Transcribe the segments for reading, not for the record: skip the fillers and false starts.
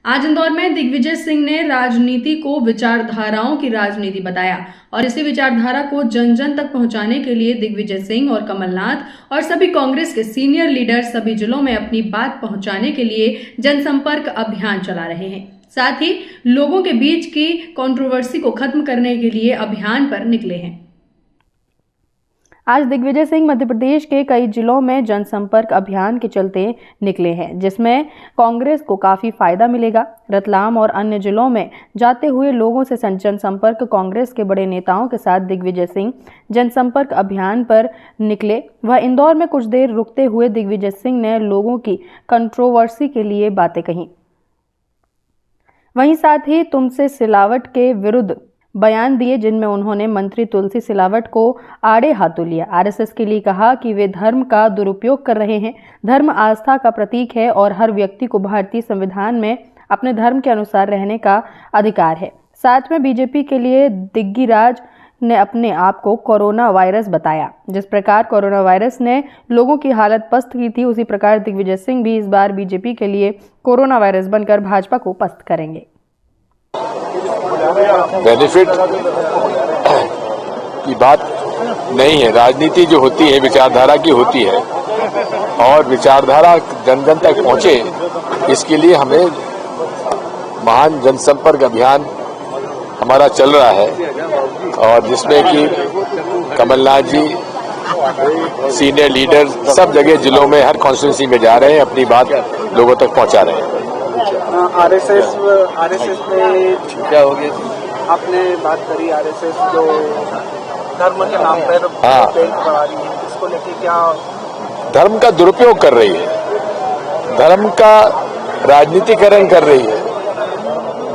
आज इंदौर में दिग्विजय सिंह ने राजनीति को विचारधाराओं की राजनीति बताया और इसी विचारधारा को जन जन तक पहुंचाने के लिए दिग्विजय सिंह और कमलनाथ और सभी कांग्रेस के सीनियर लीडर सभी जिलों में अपनी बात पहुंचाने के लिए जनसंपर्क अभियान चला रहे हैं। साथ ही लोगों के बीच की कंट्रोवर्सी को खत्म करने के लिए अभियान पर निकले हैं। आज दिग्विजय सिंह मध्य प्रदेश के कई जिलों में जनसंपर्क अभियान के चलते निकले हैं, जिसमें कांग्रेस को काफी फायदा मिलेगा। रतलाम और अन्य जिलों में जाते हुए लोगों से जनसंपर्क कांग्रेस के बड़े नेताओं के साथ दिग्विजय सिंह जनसंपर्क अभियान पर निकले। वह इंदौर में कुछ देर रुकते हुए दिग्विजय सिंह ने लोगों की कंट्रोवर्सी के लिए बातें कहीं। वहीं साथ ही तुमसे सिलावट के विरुद्ध बयान दिए, जिनमें उन्होंने मंत्री तुलसी सिलावट को आड़े हाथों लिया। आरएसएस के लिए कहा कि वे धर्म का दुरुपयोग कर रहे हैं। धर्म आस्था का प्रतीक है और हर व्यक्ति को भारतीय संविधान में अपने धर्म के अनुसार रहने का अधिकार है। साथ में बीजेपी के लिए दिग्गिराज ने अपने आप को कोरोना वायरस बताया। जिस प्रकार कोरोना वायरस ने लोगों की हालत पस्त की थी, उसी प्रकार दिग्विजय सिंह भी इस बार बीजेपी के लिए कोरोना वायरस बनकर भाजपा को पस्त करेंगे। बेनिफिट की बात नहीं है। राजनीति जो होती है विचारधारा की होती है और विचारधारा जन जन तक पहुंचे, इसके लिए हमें महान जनसंपर्क अभियान हमारा चल रहा है और जिसमें कि कमलनाथ जी सीनियर लीडर सब जगह जिलों में हर कॉन्स्टिट्यूंसी में जा रहे हैं, अपनी बात लोगों तक पहुंचा रहे हैं। आरएसएस में क्या हो गया? आपने बात करी आरएसएस जो धर्म के नाम पर बढ़ा रही है, इसको लेके क्या? धर्म का दुरुपयोग कर रही है, धर्म का राजनीतिकरण कर रही है।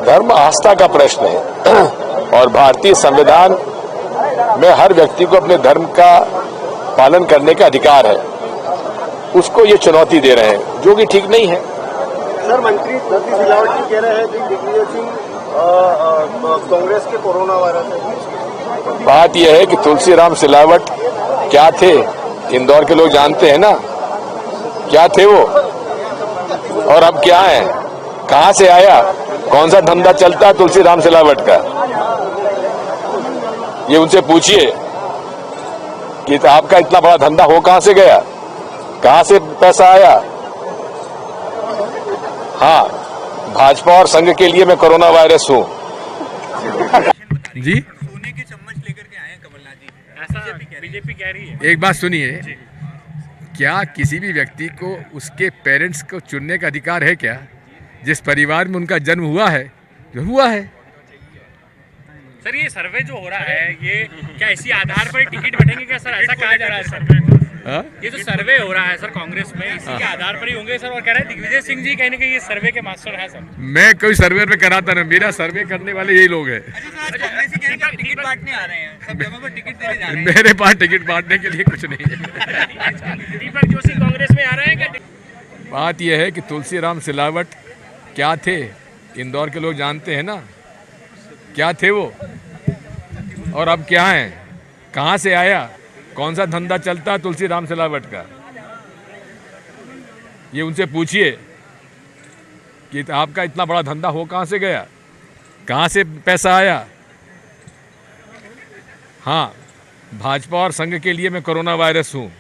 धर्म आस्था का प्रश्न है और भारतीय संविधान में हर व्यक्ति को अपने धर्म का पालन करने का अधिकार है। उसको ये चुनौती दे रहे हैं, जो कि ठीक नहीं है। सर, मंत्री तुलसी सिलावट जी कह रहे हैं कि दिग्विजय सिंह कांग्रेस के कोरोना वायरस है। बात यह है कि तुलसीराम सिलावट क्या थे, इंदौर के लोग जानते हैं ना, क्या थे वो और अब क्या है, कहां से आया, कौन सा धंधा चलता है तुलसीराम सिलावट का, ये उनसे पूछिए कि आपका इतना बड़ा धंधा हो कहां से गया, कहां से पैसा आया। हाँ, भाजपा और संघ के लिए मैं कोरोना वायरस हूँ। जी, सोने के चम्मच लेकर के आए हैं कमलनाथ जी, ऐसा बीजेपी कह रही है। एक बात सुनिए, क्या किसी भी व्यक्ति को उसके पेरेंट्स को चुनने का अधिकार है क्या? जिस परिवार में उनका जन्म हुआ है, जो हुआ है। सर, ये सर्वे जो हो रहा है, ये क्या इसी आधार पर टिकट बैठेंगे क्या सर? ऐसा कहा जा रहा है सर। ये जो सर्वे हो रहा है सर कांग्रेस में, इसी के आधार पर ही होंगे सर। और कह रहे हैं दिग्विजय सिंह जी कहीं ना कहीं ये सर्वे के मास्टर है सर। मैं कोई सर्वे पे कराता नहीं, मेरा सर्वे करने वाले यही लोग हैं। टिकट बांटने आ रहे हैं, सब जगह पर टिकट देने जा रहे हैं। मेरे पास टिकट बांटने के लिए कुछ नहीं है। दीपक जोशी कांग्रेस में आ रहे हैं क्या? बात यह है कि तुलसीराम सिलावट क्या थे, इंदौर के लोग जानते हैं ना, क्या थे वो और अब क्या है, कहां से आया, कौन सा धंधा चलता है तुलसीराम सिलावट का, ये उनसे पूछिए कि आपका इतना बड़ा धंधा हो कहां से गया, कहां से पैसा आया। हाँ, भाजपा और संघ के लिए मैं कोरोना वायरस हूँ।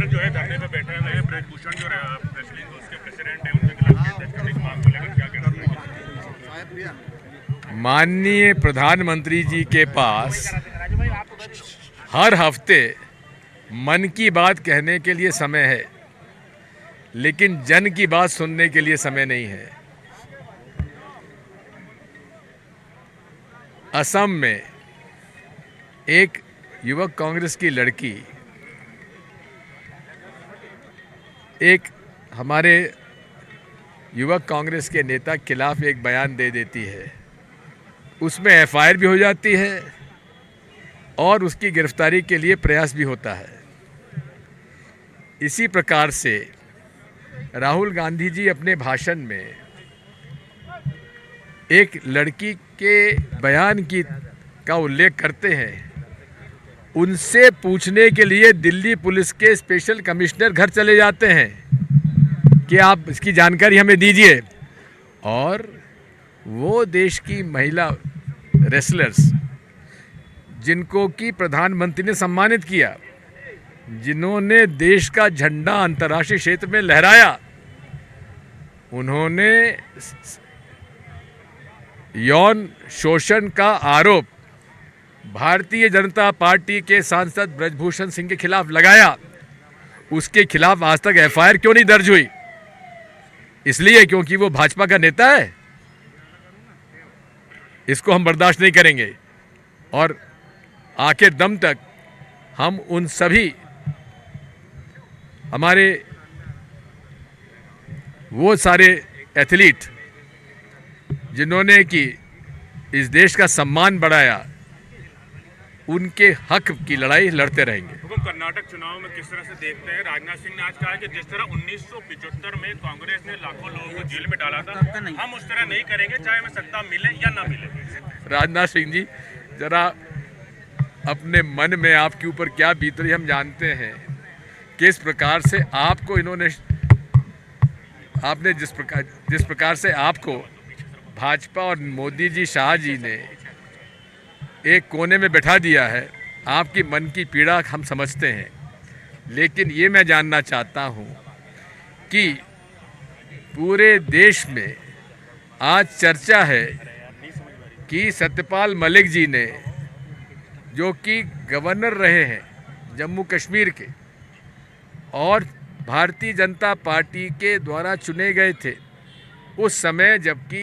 जो है धरने पे बैठे हुए हैं, ब्रजभूषण जो रेसलिंग उसके प्रेसिडेंट हैं, उनके खिलाफ केस दर्ज करने की मांग को लेकर क्या कहना चाहिए? माननीय प्रधानमंत्री जी के पास हर हफ्ते मन की बात कहने के लिए समय है, लेकिन जन की बात सुनने के लिए समय नहीं है। असम में एक युवक कांग्रेस की लड़की एक हमारे युवक कांग्रेस के नेता के खिलाफ एक बयान दे देती है, उसमें एफआईआर भी हो जाती है और उसकी गिरफ्तारी के लिए प्रयास भी होता है। इसी प्रकार से राहुल गांधी जी अपने भाषण में एक लड़की के बयान का उल्लेख करते हैं, उनसे पूछने के लिए दिल्ली पुलिस के स्पेशल कमिश्नर घर चले जाते हैं कि आप इसकी जानकारी हमें दीजिए। और वो देश की महिला रेसलर्स जिनको कि प्रधानमंत्री ने सम्मानित किया, जिन्होंने देश का झंडा अंतर्राष्ट्रीय क्षेत्र में लहराया, उन्होंने यौन शोषण का आरोप भारतीय जनता पार्टी के सांसद ब्रजभूषण सिंह के खिलाफ लगाया। उसके खिलाफ आज तक एफआईआर क्यों नहीं दर्ज हुई? इसलिए क्योंकि वो भाजपा का नेता है। इसको हम बर्दाश्त नहीं करेंगे और आखिर दम तक हम उन सभी हमारे वो सारे एथलीट जिन्होंने कि इस देश का सम्मान बढ़ाया, उनके हक की लड़ाई लड़ते रहेंगे। कर्नाटक चुनाव में किस तरह से देखते हैं? राजनाथ सिंह ने आज कहा कि जिस तरह 1975 में कांग्रेस ने लाखों लोगों को जेल में डाला था, हम उस तरह नहीं करेंगे, चाहे हमें सत्ता मिले या ना मिले। राजनाथ सिंह जी, जरा अपने मन में आपके ऊपर क्या बीत रही हम जानते हैं। किस प्रकार से आपको इन्होंने, आपने जिस प्रकार से आपको भाजपा और मोदी जी, शाह जी ने एक कोने में बैठा दिया है, आपकी मन की पीड़ा हम समझते हैं। लेकिन ये मैं जानना चाहता हूँ कि पूरे देश में आज चर्चा है कि सत्यपाल मलिक जी ने, जो कि गवर्नर रहे हैं जम्मू कश्मीर के और भारतीय जनता पार्टी के द्वारा चुने गए थे उस समय, जबकि